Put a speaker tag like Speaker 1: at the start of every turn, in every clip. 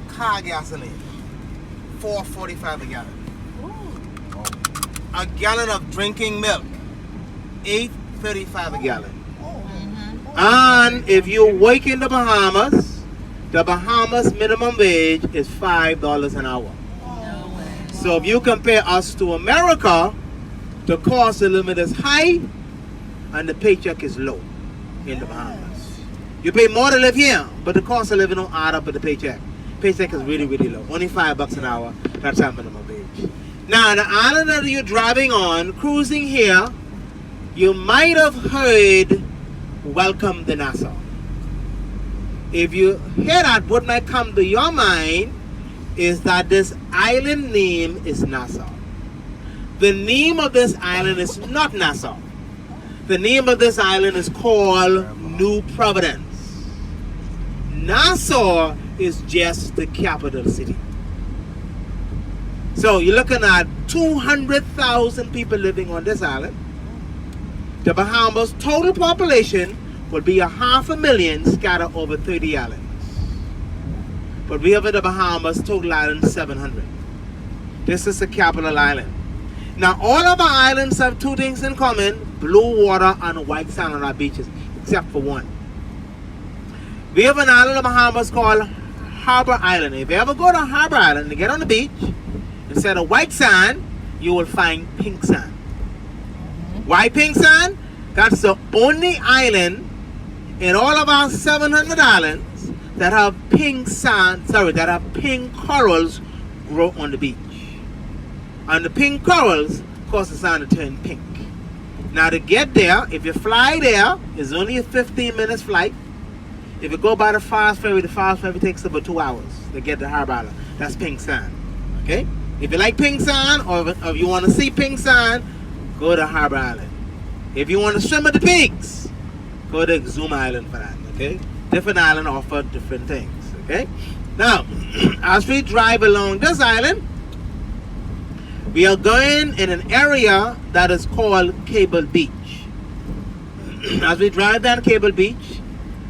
Speaker 1: car gasoline. $4.45 a gallon.
Speaker 2: Ooh.
Speaker 1: A gallon of drinking milk. $8.35 a gallon. And if you work in the Bahamas minimum wage is $5 an hour.
Speaker 2: No way.
Speaker 1: So if you compare us to America, the cost of living is high and the paycheck is low in the Bahamas. You pay more to live here, but the cost of living don't add up with the paycheck. Paycheck is really, really low. Only $5 an hour. That's our minimum wage. Now, the island that you're driving on, cruising here, you might have heard Welcome to Nassau. If you hear that, what might come to your mind is that this island name is Nassau. The name of this island is not Nassau. The name of this island is called New Providence. Nassau is just the capital city. So you're looking at 200,000 people living on this island. The Bahamas' total population will be 500,000 scattered over 30 islands. But we have in the Bahamas total islands 700. This is the capital island. Now all of our islands have two things in common: blue water and white sand on our beaches, except for one. We have an island in the Bahamas called Harbour Island. If you ever go to Harbour Island and get on the beach, instead of white sand, you will find pink sand. Why pink sand? That's the only island in all of our 700 islands that have pink sand, that have pink corals grow on the beach. And the pink corals cause the sand to turn pink. Now to get there, if you fly there, it's only a 15-minute flight. If you go by the fast ferry takes about 2 hours to get to Harbour Island. That's pink sand. Okay? If you like pink sand, or if you want to see pink sand, go to Harbour Island. If you want to swim with the pigs, go to Zoom Island for that, okay? Different island offer different things, okay? Now, as we drive along this island, we are going in an area that is called Cable Beach. As we drive down Cable Beach,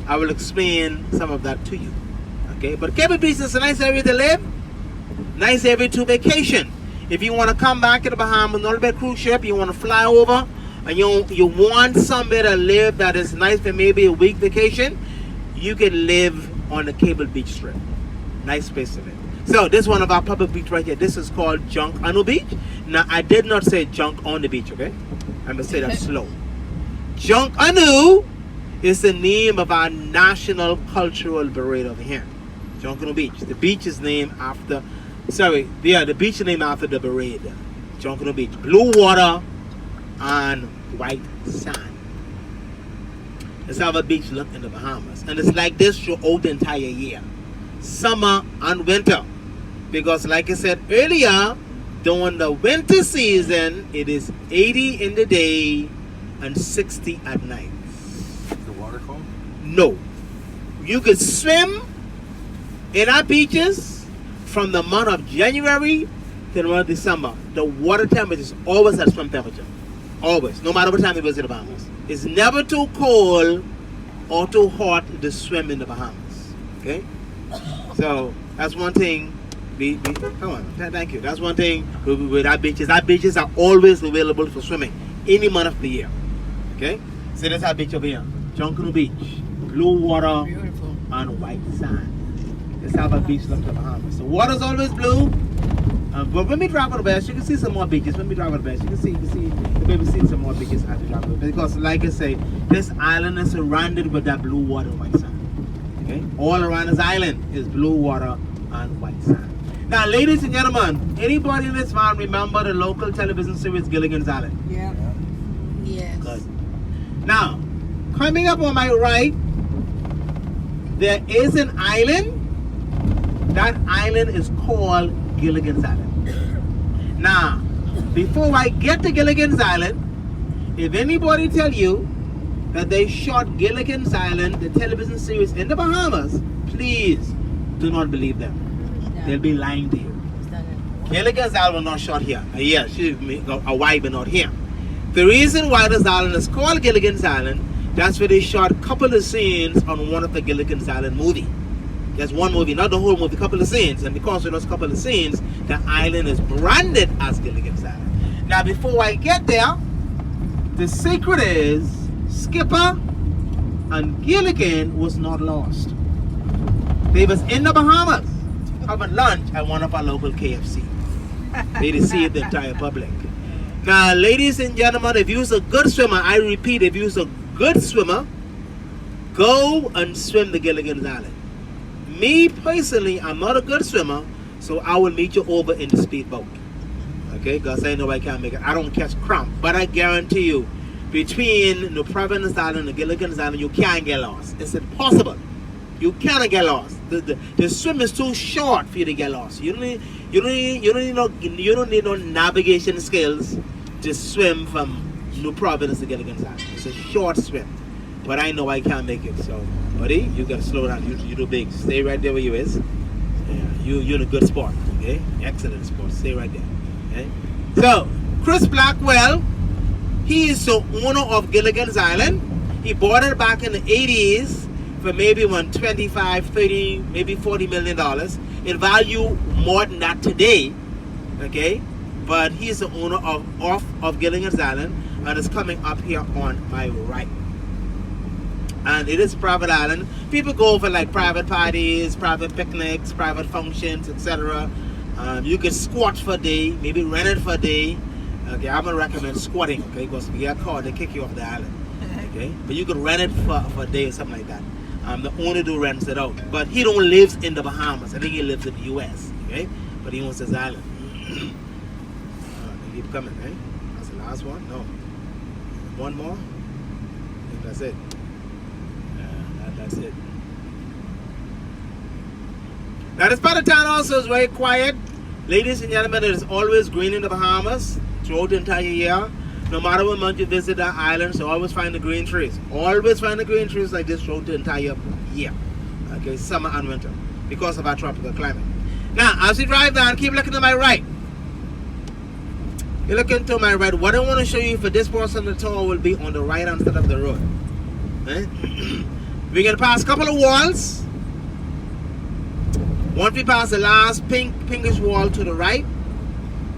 Speaker 1: I will explain some of that to you, okay? But Cable Beach is a nice area to live, nice area to vacation. If you want to come back to the Bahamas, not a cruise ship, you want to fly over, and you want somewhere to live that is nice for maybe a week vacation, you can live on the Cable Beach Strip. Nice place to live. So this is one of our public beach right here. This is called Junkanoo Beach. Now I did not say junk on the beach, okay? I'm gonna say that slow. Junkanoo is the name of our national cultural parade over here. Junkanoo Beach. The beach is named after, the beach is named after the parade. Junkanoo Beach. Blue water and white sand. That's how a beach look in the Bahamas. And it's like this throughout the entire year. Summer and winter. Because like I said earlier, during the winter season, it is 80 in the day and 60 at night.
Speaker 3: Is the water cold?
Speaker 1: No. You could swim in our beaches from the month of January to the month of December. The water temperature is always at swim temperature. Always. No matter what time you visit the Bahamas. It's never too cold or too hot to swim in the Bahamas. Okay? So, that's one thing. Come on. Thank you. That's one thing with our beaches. Our beaches are always available for swimming. Any month of the year. Okay? So, that's our beach over here. Junkanoo Beach. Blue water.
Speaker 2: Beautiful.
Speaker 1: And white sand. That's how our beach looks in the Bahamas. The water's always blue. But when we drive on the beach, you can see some more beaches. When we drive on the beach, you can see some more beaches as we drive on the beach. Because like I say, this island is surrounded with that blue water and white sand. Okay? All around this island is blue water and white sand. Now, ladies and gentlemen, anybody in this farm remember the local television series Gilligan's Island?
Speaker 2: Yeah. Yes.
Speaker 1: Good. Now, coming up on my right, there is an island. That island is called Gilligan's Island. Now, before I get to Gilligan's Island, if anybody tell you that they shot Gilligan's Island, the television series in the Bahamas, please do not believe them. They'll be lying to you. Gilligan's Island was not shot here. Yeah, she's a wife, but not here. The reason why this island is called Gilligan's Island, that's where they shot a couple of scenes on one of the Gilligan's Island movie. There's one movie, not the whole movie, a couple of scenes. And because of those couple of scenes, the island is branded as Gilligan's Island. Now, before I get there, the secret is Skipper and Gilligan was not lost. They was in the Bahamas having lunch at one of our local KFC. They deceived the entire public. Now, ladies and gentlemen, if you're a good swimmer, I repeat, if you're a good swimmer, go and swim the Gilligan's Island. Me personally, I'm not a good swimmer, so I will meet you over in the speedboat. Okay, because I know I can't make it. I don't catch cramp, but I guarantee you, between the Providence Island and the Gilligan's Island, you can't get lost. It's impossible. You cannot get lost. The swim is too short for you to get lost. You don't need no navigation skills to swim from New Providence to Gilligan's Island. It's a short swim. But I know I can't make it. So, buddy, you gotta slow down. You do big. Stay right there where you is. Yeah, you're in a good spot. Okay? Excellent spot. Stay right there. Okay? So, Chris Blackwell, he is the owner of Gilligan's Island. He bought it back in the 80s for maybe $25, $30, maybe $40 million. In value more than that today. Okay? But he's the owner of Gilligan's Island, and it's coming up here on my right. And it is a private island. People go for like private parties, private picnics, private functions, etc. You can squat for a day, maybe rent it for a day. Okay, I'm gonna recommend squatting, okay, because if you get caught, they kick you off the island. Okay, but you can rent it for a day or something like that. The owner do rents it out, but he don't live in the Bahamas. I think he lives in the U.S. Okay, but he owns this island. They keep coming, right? That's the last one. No, one more. I think that's it. That's it. Now this part of town also is very quiet. Ladies and gentlemen, it is always green in the Bahamas throughout the entire year. No matter what month you visit the island, so always find the green trees. Always find the green trees like this throughout the entire year. Okay, summer and winter, because of our tropical climate. Now, as we drive down, keep looking to my right. You're looking to my right. What I want to show you for this portion of the tour will be on the right hand side of the road. Okay? We're going to pass a couple of walls. Once we pass the last pinkish wall to the right,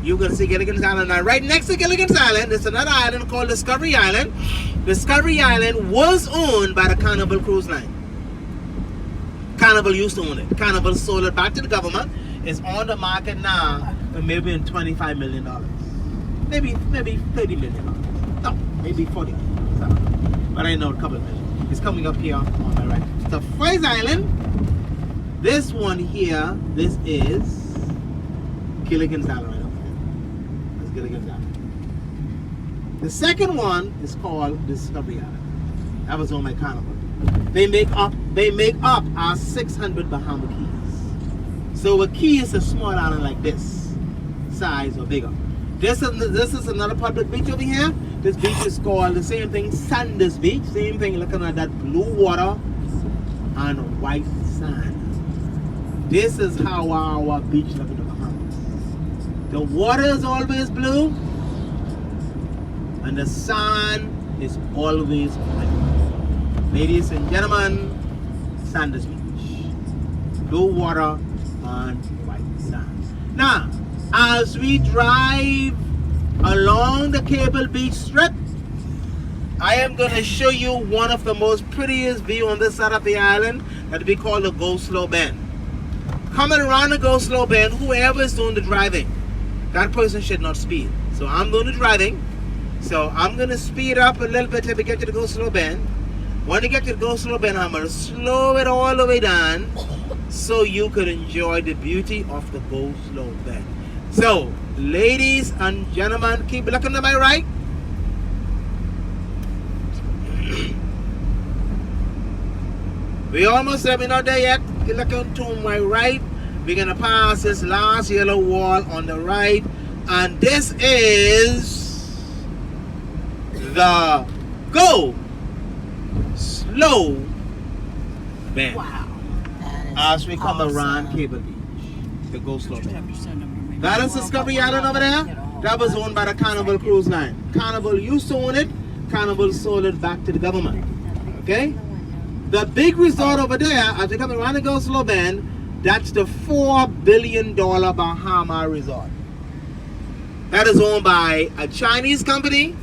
Speaker 1: you're going to see Gilligan's Island. Now, right next to Gilligan's Island, there's another island called Discovery Island. Discovery Island was owned by the Carnival Cruise Line. Carnival used to own it. Carnival sold it back to the government. It's on the market now for maybe $25 million. Maybe $30 million. No, maybe 40. But I know a couple of million. It's coming up here on my right. The first island, this one here, this is Gilligan's Island right over here. That's Gilligan's Island. The second one is called Discovery Island. That was on my Carnival. They make up our 600 Bahama Keys. So a key is a small island like this, size or bigger. This is another public beach over here. This beach is called the same thing, Sanders Beach. Same thing, looking at that blue water and white sand. This is how our beach looks in the Bahamas. The water is always blue, and the sand is always white. Ladies and gentlemen, Sanders Beach. Blue water and white sand. Now, as we drive along the Cable Beach Strip, I am going to show you one of the most prettiest view on this side of the island that we call the Go Slow Bend. Coming around the Go Slow Bend, whoever is doing the driving, that person should not speed. So I'm doing the driving, so I'm going to speed up a little bit till we get to the Go Slow Bend. When you get to the Go Slow Bend, I'm going to slow it all the way down so you can enjoy the beauty of the Go Slow Bend. So, ladies and gentlemen, keep looking to my right. We almost there, we're not there yet. Keep looking to my right. We're going to pass this last yellow wall on the right. And this is the Go Slow Bend.
Speaker 2: Wow.
Speaker 1: As we come around Cable Beach, the Go Slow Bend. That is Discovery Island over there. That was owned by the Carnival Cruise Line. Carnival used to own it. Carnival sold it back to the government. Okay? The big resort over there, as we come around the Go Slow Bend, that's the $4 billion Bahama resort. That is owned by a Chinese company,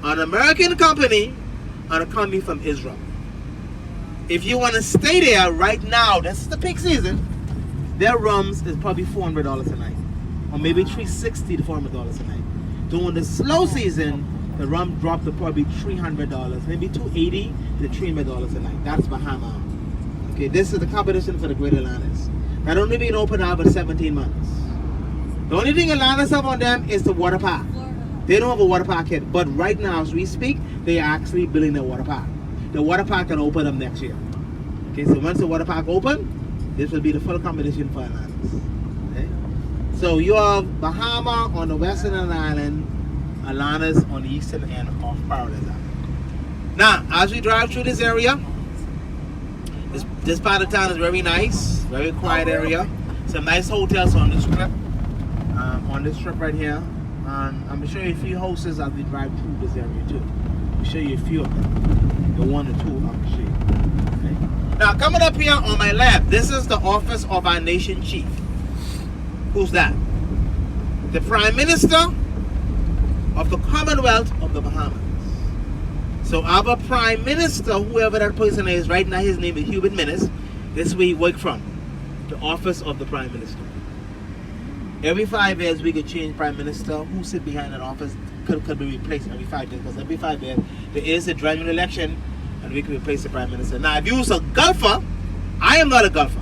Speaker 1: an American company, and a company from Israel. If you want to stay there right now, this is the peak season, their rooms is probably $400 a night. Or maybe $360 to $400 a night. During the slow season, the room dropped to probably $300, maybe $280 to $300 a night. That's Bahama. Okay, this is the competition for the Great Atlantis. That only been open now for 17 months. The only thing Atlantis have on them is the water park. They don't have a water park yet, but right now as we speak, they are actually building their water park. The water park can open up next year. Okay, so once the water park open, this will be the full competition for Atlantis. Okay? So you have Bahama on the western end of the island, Atlantis on the eastern end of Paradise Island. Now, as we drive through this area, this part of town is very nice, very quiet area. Some nice hotels on this strip right here. I'm going to show you a few houses as we drive through this area too. I'll show you a few of them. The one or two I'm going to show you. Okay. Now, coming up here on my left, this is the office of our nation chief. Who's that? The Prime Minister of the Commonwealth of the Bahamas. So our Prime Minister, whoever that person is, right now his name is Hubert Minnis. This is where he worked from. The office of the Prime Minister. Every 5 years we could change Prime Minister. Who sit behind that office could be replaced every 5 years. Because every 5 years there is a general election and we can replace the Prime Minister. Now if you use a golfer, I am not a golfer.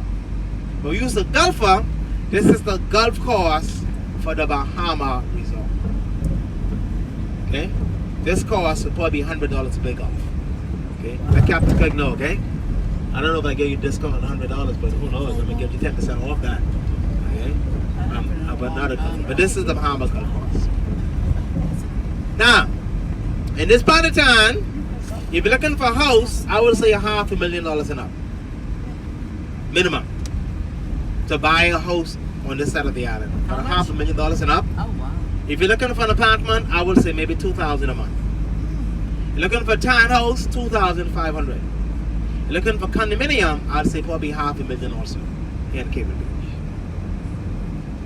Speaker 1: But if you use a golfer, this is the golf course for the Bahama Resort. Okay? This course would probably be $100 to play golf. Okay? Let Captain Craig know, okay? I don't know if I give you a discount on $100, but who knows? I'm going to give you 10% off that. Okay? But not a golf. But this is the Bahamas golf course. Now, in this part of town, if you're looking for a house, I would say $500,000 and up. Minimum. To buy a house on this side of the island. For $500,000 and up.
Speaker 2: Oh, wow.
Speaker 1: If you're looking for an apartment, I would say maybe $2,000 a month. You're looking for a townhouse, $2,500. You're looking for condominium, I'd say probably $500,000 also here in Cable Beach.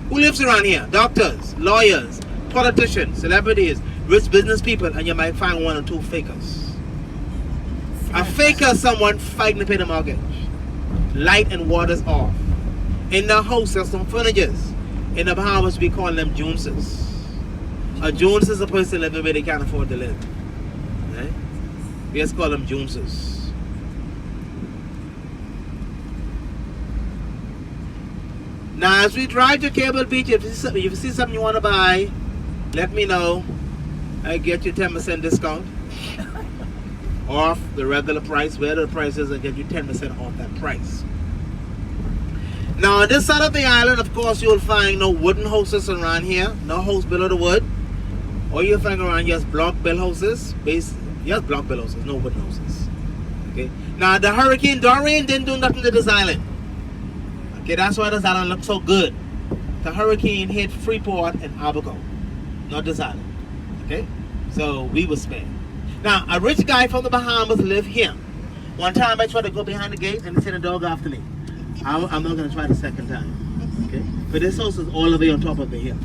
Speaker 1: Who lives around here? Doctors, lawyers, politicians, celebrities, rich business people, and you might find one or two fakers. A faker is someone fighting to pay the mortgage. Light and water's off. In the house, there's some furnitures. In the Bahamas, we call them Joneses. A Jones is a person living where they can't afford to live. Right? We just call them Joneses. Now, as we drive to Cable Beach, if you see something you want to buy, let me know. I get you 10% discount off the regular price. Whatever the price is, I get you 10% off that price. Now, on this side of the island, of course, you'll find no wooden houses around here. No house below the wood. All you'll find around here is block bill houses. Yes, block bill houses, no wooden houses. Okay. Now, the Hurricane Dorian didn't do nothing to this island. Okay, that's why this island looks so good. The hurricane hit Freeport and Abaco, not this island. Okay, so we were spared. Now, a rich guy from the Bahamas lived here. One time I tried to go behind the gate and he sent a dog after me. I'm not going to try the second time. Okay, but this house is all the way on top of the hill.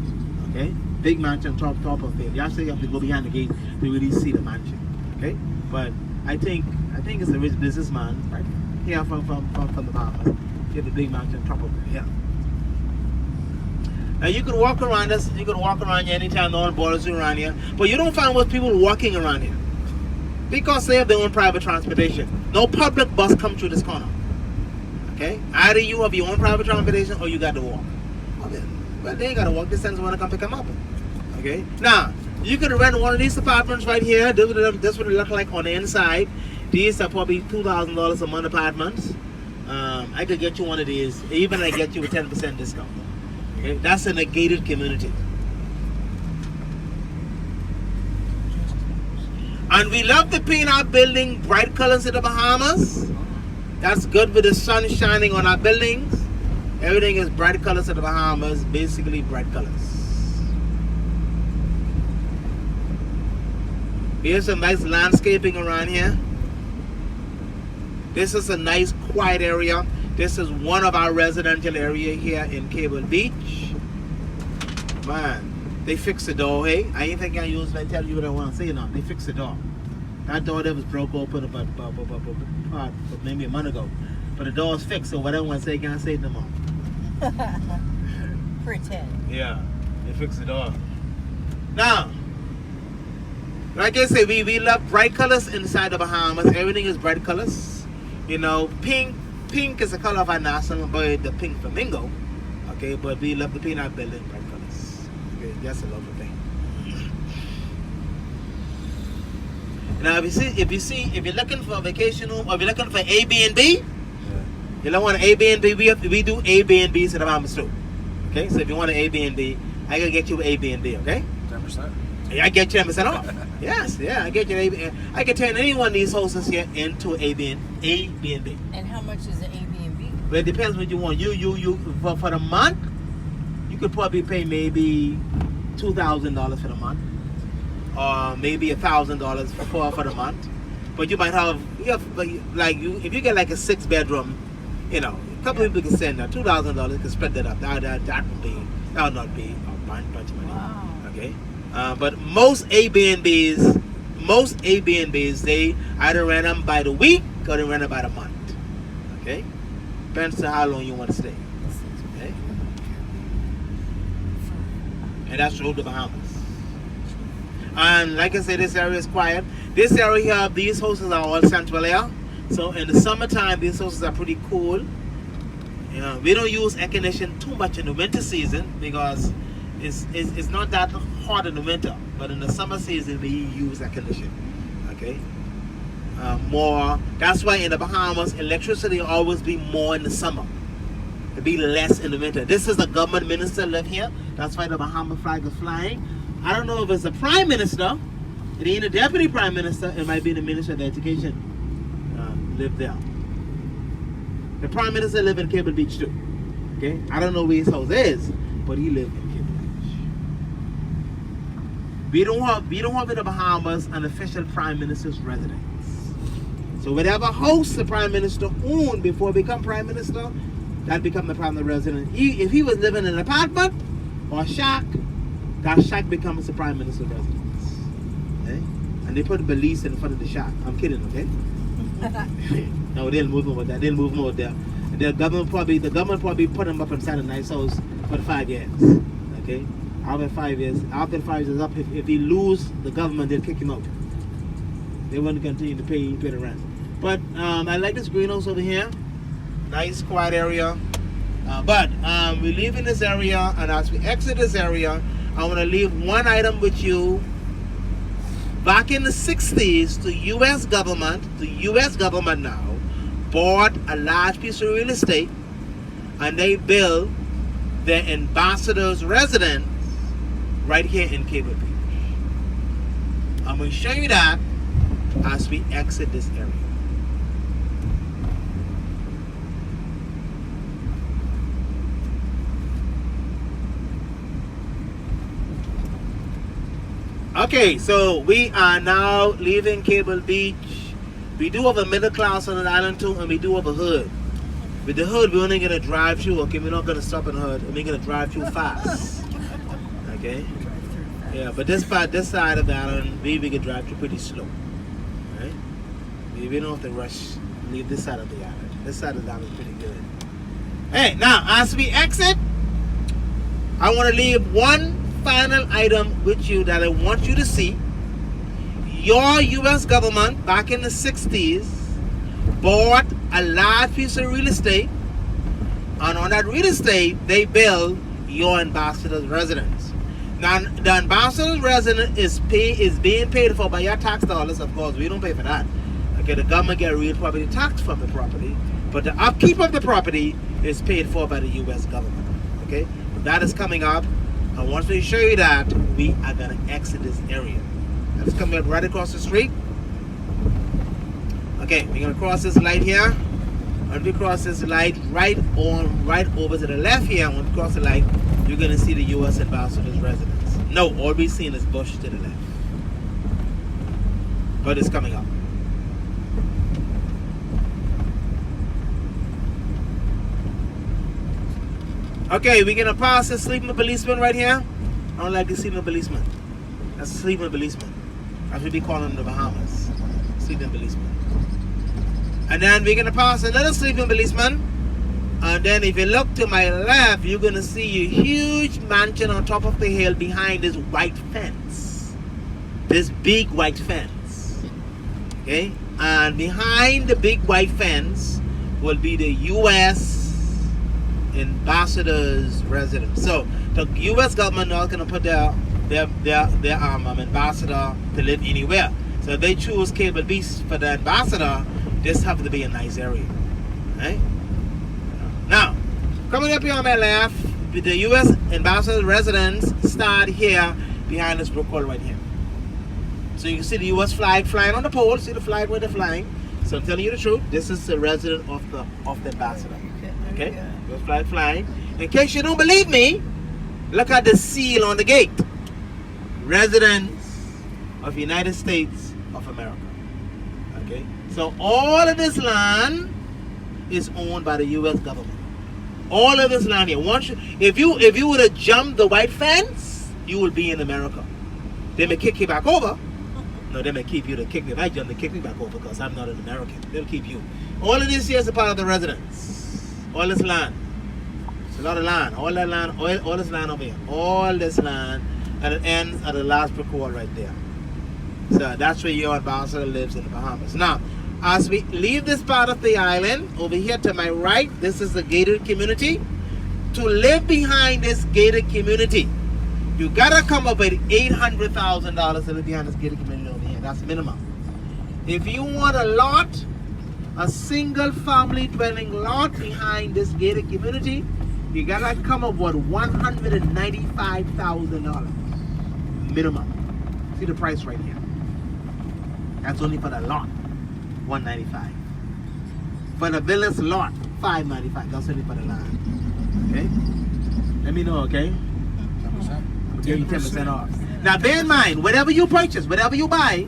Speaker 1: Okay, big mansion top of the hill. You actually have to go behind the gate to really see the mansion. Okay, but I think it's a rich businessman right here from the Bahamas. You have a big mountain on top of it, yeah. Now you could walk around us, you could walk around here anytime, no one bothers you around here. But you don't find most people walking around here. Because they have their own private transportation. No public bus comes through this corner. Okay? Either you have your own private transportation or you got to walk. Well, they ain't got to walk, they send someone to come pick them up. Okay? Now, you could rent one of these apartments right here. This is what it look like on the inside. These are probably $2,000 a month apartments. I could get you one of these, even I get you a 10% discount. Okay? That's in a gated community. And we love to paint our building bright colors in the Bahamas. That's good with the sun shining on our buildings. Everything is bright colors in the Bahamas, basically bright colors. Here's some nice landscaping around here. This is a nice quiet area. This is one of our residential area here in Cable Beach. Man, they fixed the door, hey? I ain't think I use I tell you what I want to say now. They fixed the door. That door that was broke open about maybe a month ago. But the door's fixed, so whatever I want to say, I can't say it no more.
Speaker 2: Pretend.
Speaker 1: Yeah, they fixed the door. Now, like I say, we love bright colors inside the Bahamas. Everything is bright colors. You know, pink is the color of our national bird, the pink flamingo. Okay, but we love to paint our building bright colors. Okay, that's a lovely thing. Now, if you're looking for a vacation home or if you're looking for Airbnb, you don't want an Airbnb. We do Airbnbs in the Bahamas too. Okay, so if you want an Airbnb, I can get you an Airbnb. Okay.
Speaker 3: 10%.
Speaker 1: I get you 10% off. Yes, yeah, I get you an Airbnb. I can turn any one of these houses here into Airbnb.
Speaker 2: And how much is an Airbnb?
Speaker 1: Well, it depends what you want. You for the month, you could probably pay maybe $2,000 for the month, or maybe $1,000 for the month. But you might have if you get like a 6-bedroom, you know, a couple people can send that $2,000 can spread that up. That will not be a bunch of money.
Speaker 2: Wow.
Speaker 1: Okay. But most Airbnbs, they either rent them by the week or they rent them by the month. Okay? Depends on how long you want to stay. Okay? And that's through the Bahamas. And like I said, this area is quiet. This area here, these houses are all central air. So in the summertime, these houses are pretty cool. You know, we don't use air conditioning too much in the winter season because it's not that hot in the winter, but in the summer season we use air conditioning. Okay, more. That's why in the Bahamas, electricity will always be more in the summer. It'll be less in the winter. This is the government minister live here. That's why the Bahama flag is flying. I don't know if it's the prime minister. It ain't a deputy prime minister. It might be the minister of education. Live there. The prime minister live in Cable Beach too. Okay, I don't know where his house is, but he lives in Cable Beach. We don't have in the Bahamas an official prime minister's residence. So whatever house the prime minister owned before he become prime minister, that become the prime resident. If he was living in an apartment or a shack, that shack becomes the prime minister's residence. Okay? And they put a Belize in front of the shack. I'm kidding, okay? No, they didn't move him with that. They didn't move him over there. And the government probably put him up inside a nice house for 5 years. Okay? After 5 years up, if he lose the government, they'll kick him out. They won't continue to pay the rent. But I like this greenhouse over here. Nice quiet area. But we live in this area, and as we exit this area, I want to leave one item with you. Back in the 60s, the U.S. government now, bought a large piece of real estate, and they built their ambassador's residence right here in Cable Beach. I'm going to show you that as we exit this area. Okay, so we are now leaving Cable Beach. We do have a middle class on the island too, and we do have a hood. With the hood, we're only going to drive through, okay? We're not going to stop in the hood, and we're going to drive through fast. Okay? Yeah, but this side of the island, we can drive through pretty slow. Right? We don't have to rush, leave this side of the island. This side of the island is pretty good. Hey, now, as we exit, I want to leave one final item with you that I want you to see. Your U.S. government back in the 60s bought a large piece of real estate, and on that real estate they built your ambassador's residence. Now the ambassador's residence is being paid for by your tax dollars. Of course, we don't pay for that. Okay, the government get real property tax from the property, but the upkeep of the property is paid for by the U.S. government. Okay, that is coming up. I want to show you that we are going to exit this area. Let's come up right across the street. Okay, we're going to cross this light here. When we cross this light, right over to the left here, when we cross the light, you're going to see the U.S. ambassador's residence. No, all we're seeing is bush to the left. But it's coming up. Okay, we're gonna pass the sleeping policeman right here. I don't like the sleeping policeman. That's a sleeping policeman. I should be calling them the Bahamas. Sleeping policeman. And then we're gonna pass another sleeping policeman. And then if you look to my left, you're gonna see a huge mansion on top of the hill behind this white fence. This big white fence. Okay? And behind the big white fence will be the U.S. ambassador's residence. So the U.S. government not going to put their ambassador to live anywhere. So if they choose Cable Beach for the ambassador, this have to be a nice area. Right? Now, coming up here on my left, the U.S. ambassador's residence start here behind this brick wall right here. So you can see the U.S. flag flying on the pole. See the flag where they're flying. So I'm telling you the truth. This is the resident of the ambassador. Okay? U.S. flag flying. In case you don't believe me, look at the seal on the gate. Residents of United States of America. Okay? So all of this land is owned by the U.S. government. All of this land here. If you would have jumped the white fence, you will be in America. They may kick you back over. No, they may keep you to kick me. If I jump, they kick me back over because I'm not an American. They'll keep you. All of this here is a part of the residence. All this land. It's a lot of land. All that land, all this land over here. All this land. And it ends at the last brick wall right there. So that's where your ambassador lives in the Bahamas. Now, as we leave this part of the island, over here to my right, this is the gated community. To live behind this gated community, you gotta come up with $800,000 to live behind this gated community over here. That's minimum. If you want a lot, a single family dwelling lot behind this gated community, you gotta come up with $195,000 minimum. See the price right here. That's only for the lot, $195. For the villas lot, $595. That's only for the land. Okay? Let me know, okay?
Speaker 3: 10%?
Speaker 1: I'll give you 10% off. Now bear in mind, whatever you purchase, whatever you buy,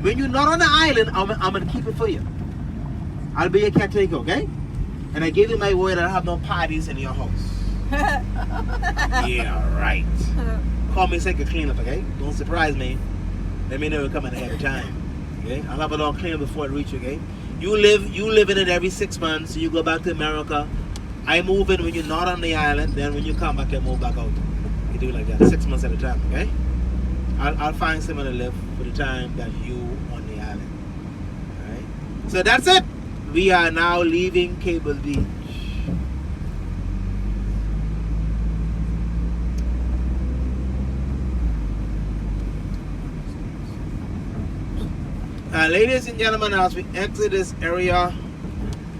Speaker 1: when you're not on the island, I'm gonna keep it for you. I'll be your caretaker, okay? And I give you my word that I have no parties in your house. Yeah, right. Call me so I can clean up, okay? Don't surprise me. Let me know you're coming ahead of time. Okay? I'll have it all clean before it reach you, okay? You live in it every 6 months, so you go back to America. I move in when you're not on the island, then when you come back, I move back out. You do it like that, 6 months at a time, okay? I'll find someone to live for the time that you on the island. Alright? So that's it. We are now leaving Cable Beach. Ladies and gentlemen, as we exit this area,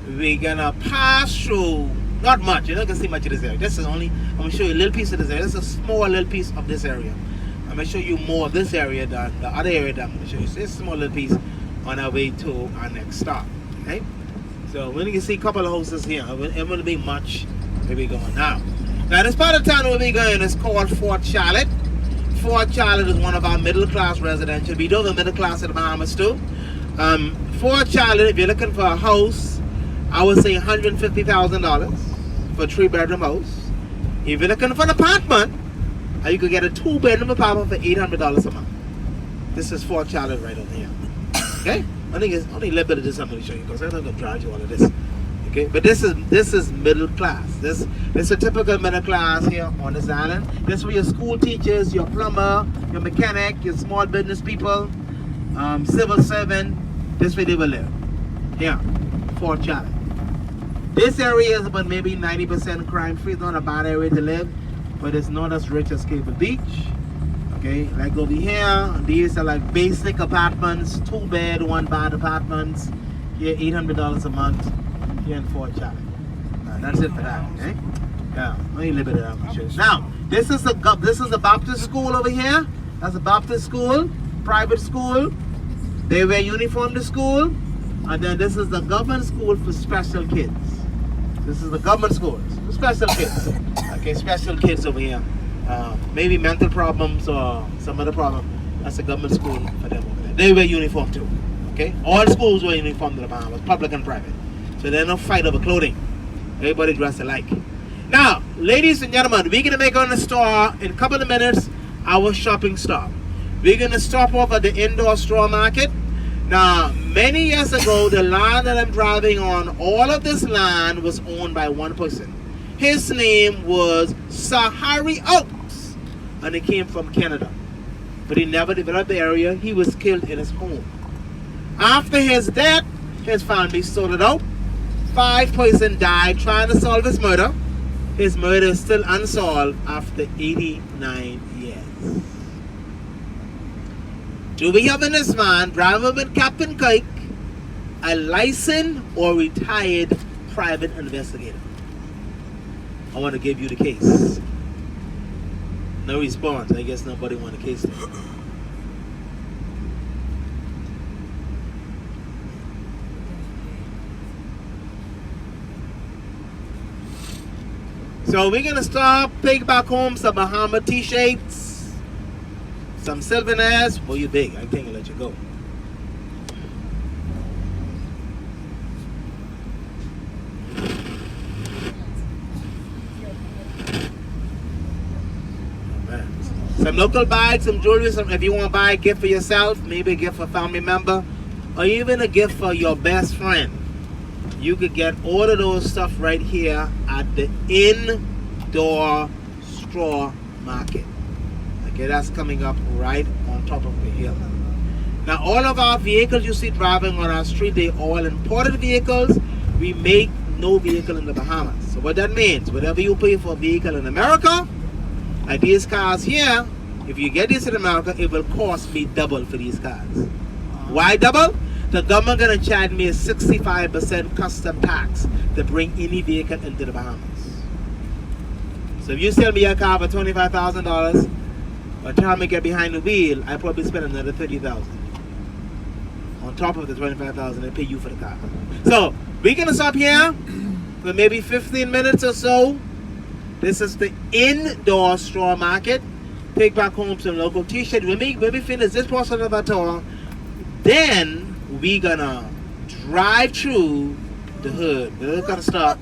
Speaker 1: we're gonna pass through, not much, you're not gonna see much of this area. This is only, I'm gonna show you a little piece of this area. This is a small little piece of this area. I'm gonna show you more of this area than the other area that I'm gonna show you. So this is a small little piece on our way to our next stop. Okay? So we're gonna see a couple of houses here. It won't be much where we're going now. Now this part of town where we're going is called Fort Charlotte. Fort Charlotte is one of our middle class residential. We do have a middle class in the Bahamas too. Fort Charlotte, if you're looking for a house, I would say $150,000 for a 3-bedroom house. If you're looking for an apartment, you could get a 2-bedroom apartment for $800 a month. This is Fort Charlotte right over here. Okay? I think it's only a little bit of this I'm going to show you because I'm not going to drive you all of this. Okay? But this is middle class. This is a typical middle class here on this island. This is where your school teachers, your plumber, your mechanic, your small business people, civil servant, this way they will live. Here, Fort Charlotte. This area is about maybe 90% crime free. It's not a bad area to live, but it's not as rich as Cable Beach. Okay, like over here, these are like basic apartments, 2-bed, 1-bath apartments. Here, $800 a month here in Fort Charlotte. That's it for that. Okay. Yeah, only a little bit of that. Now, this is the Baptist school over here. That's a Baptist school, private school. They wear uniform to school, and then this is the government school for special kids. This is the government school for special kids. Okay, special kids over here. Maybe mental problems or some other problem. That's a government school for them over there. They wear uniform too. Okay, all schools wear uniform in the Bahamas, public and private. So there's no fight over clothing. Everybody dressed alike. Now, ladies and gentlemen, we're gonna make on the store in a couple of minutes our shopping stop. We're gonna stop off at the indoor straw market. Now, many years ago, the land that I'm driving on, all of this land was owned by one person. His name was Sir Harry Oakes, and he came from Canada. But he never developed the area. He was killed in his home. After his death, his family sold it out. 5 persons died trying to solve his murder. His murder is still unsolved after 89 years. Do we have in this man, driving with Captain Kike, a licensed or retired private investigator? I want to give you the case. No response. I guess nobody want a case. So we're gonna stop, take back home some Bahamas t-shirts, some souvenirs. Well, you big. I can't let you go. Some local bags, some jewelry, some if you want to buy a gift for yourself, maybe a gift for a family member, or even a gift for your best friend. You could get all of those stuff right here at the indoor straw market. Okay, that's coming up right on top of the hill. Now, all of our vehicles you see driving on our street, they all imported vehicles. We make no vehicle in the Bahamas. So what that means, whatever you pay for a vehicle in America, like these cars here, if you get this in America, it will cost me double for these cars. Why double? The government gonna charge me a 65% custom tax to bring any vehicle into the Bahamas. So if you sell me a car for $25,000, by the time I get behind the wheel, I probably spend another $30,000 on top of the $25,000 I pay you for the car. So we're gonna stop here for maybe 15 minutes or so. This is the indoor straw market. Take back home some local t-shirt. When we finish this portion of our tour, then we're gonna drive through the hood. We're gonna stop